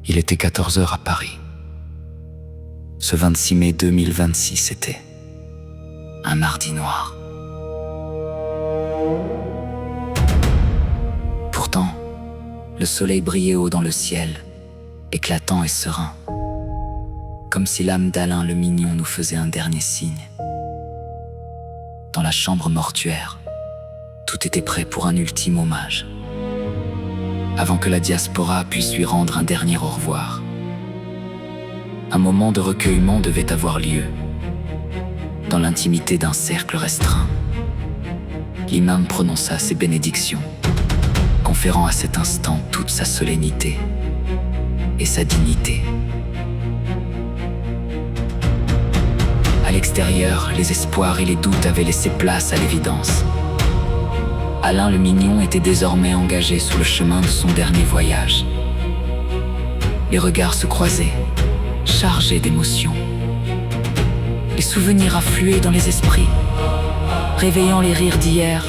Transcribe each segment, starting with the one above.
Il était 14 heures à Paris. Ce 26 mai 2026 était un mardi noir. Pourtant, le soleil brillait haut dans le ciel, éclatant et serein, comme si l'âme d'Alain le Mignon nous faisait un dernier signe. Dans la chambre mortuaire, tout était prêt pour un ultime hommage, avant que la diaspora puisse lui rendre un dernier au revoir. Un moment de recueillement devait avoir lieu, dans l'intimité d'un cercle restreint. L'imam prononça ses bénédictions, conférant à cet instant toute sa solennité et sa dignité. À l'extérieur, les espoirs et les doutes avaient laissé place à l'évidence. Alain le Mignon était désormais engagé sur le chemin de son dernier voyage. Les regards se croisaient, chargés d'émotions. Les souvenirs affluaient dans les esprits, réveillant les rires d'hier,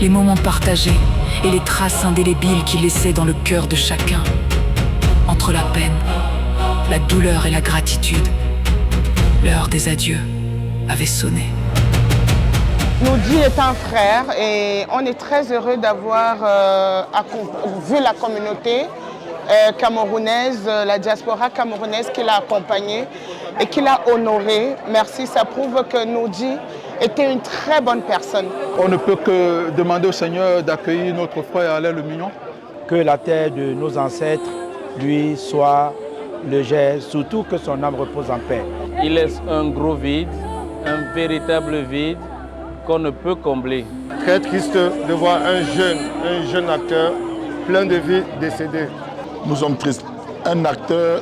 les moments partagés et les traces indélébiles qu'il laissait dans le cœur de chacun. Entre la peine, la douleur et la gratitude, l'heure des adieux avait sonné. Noudi est un frère et on est très heureux d'avoir vu la communauté camerounaise, la diaspora camerounaise qui l'a accompagné et qui l'a honoré. Merci, ça prouve que Noudi était une très bonne personne. On ne peut que demander au Seigneur d'accueillir notre frère Alain le Mignon. Que la terre de nos ancêtres lui soit légère, surtout que son âme repose en paix. Il laisse un gros vide, un véritable vide qu'on ne peut combler. Très triste de voir un jeune acteur plein de vie décédé. Nous sommes tristes. Un acteur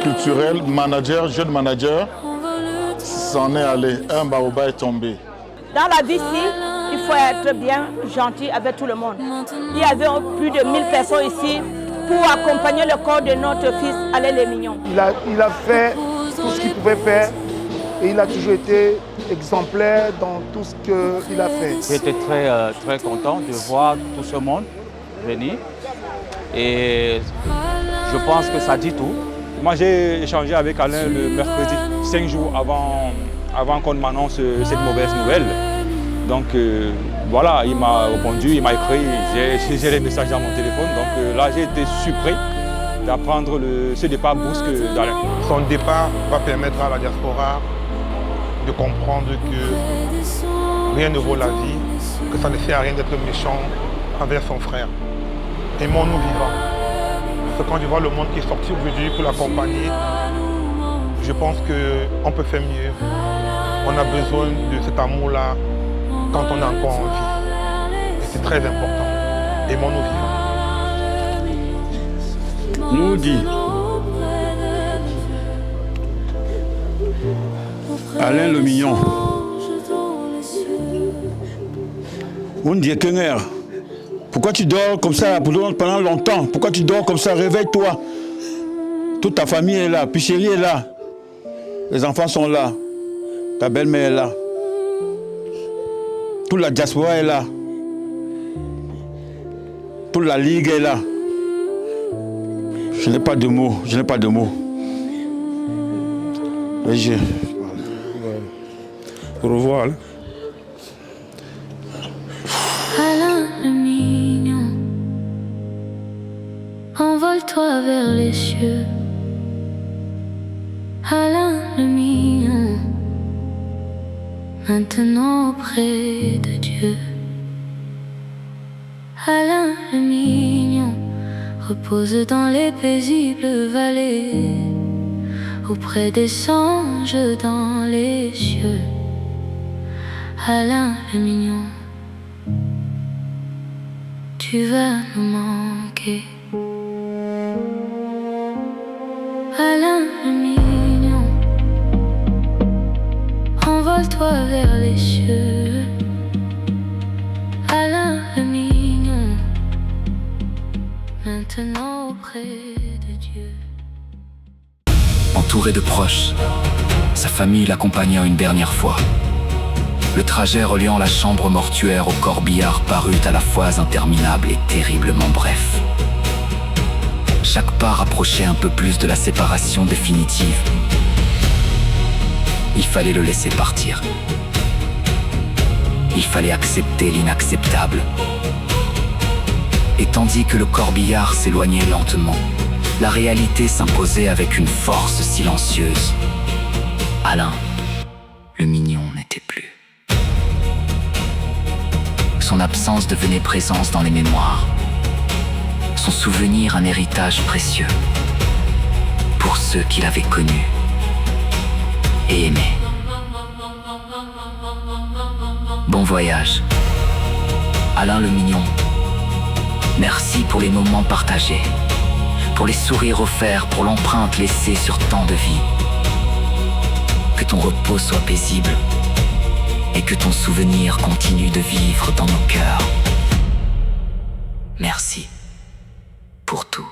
culturel, manager, jeune manager, s'en est allé. Un baobab est tombé. Dans la vie ici, il faut être bien gentil avec tout le monde. Il y avait plus de 1000 personnes ici pour accompagner le corps de notre fils Alain le Mignon. Il a fait tout ce qu'il pouvait faire et il a toujours été exemplaire dans tout ce qu'il a fait. J'étais très content de voir tout ce monde venir et je pense que ça dit tout. Moi j'ai échangé avec Alain le mercredi, 5 jours avant qu'on m'annonce cette mauvaise nouvelle. Donc voilà, il m'a répondu, il m'a écrit, j'ai les messages dans mon téléphone. Donc là j'ai été surpris d'apprendre ce départ brusque d'Alain. Son départ va permettre à la diaspora de comprendre que rien ne vaut la vie, que ça ne sert à rien d'être méchant envers son frère. Aimons-nous vivants. Parce que quand je vois le monde qui est sorti aujourd'hui pour l'accompagner, je pense qu'on peut faire mieux. On a besoin de cet amour-là quand on est encore en vie. Et c'est très important. Aimons-nous vivants. Nous dit Alain le Mignon. On dit que pourquoi tu dors comme ça pendant longtemps? Pourquoi tu dors comme ça? Réveille-toi. Toute ta famille est là, puis chérie est là. Les enfants sont là. Ta belle-mère est là. Toute la diaspora est là. Toute la ligue est là. Je n'ai pas de mots, je n'ai pas de mots. Au revoir. Alain le Mignon, envole-toi vers les cieux. Alain le Mignon, maintenant auprès de Dieu. Alain le Mignon, repose dans les paisibles vallées, auprès des anges dans les cieux. Alain le Mignon, tu vas nous manquer. Alain le Mignon, envole-toi vers les cieux. Alain le Mignon, maintenant auprès de Dieu. Entouré de proches, sa famille l'accompagna une dernière fois. Le trajet reliant la chambre mortuaire au corbillard parut à la fois interminable et terriblement bref. Chaque pas rapprochait un peu plus de la séparation définitive. Il fallait le laisser partir. Il fallait accepter l'inacceptable. Et tandis que le corbillard s'éloignait lentement, la réalité s'imposait avec une force silencieuse. Alain, le mignon, n'était plus. Son absence devenait présence dans les mémoires. Son souvenir un héritage précieux pour ceux qui l'avaient connu et aimé. Bon voyage, Alain le mignon. Merci pour les moments partagés, pour les sourires offerts, pour l'empreinte laissée sur tant de vie. Que ton repos soit paisible et que ton souvenir continue de vivre dans nos cœurs. Merci pour tout.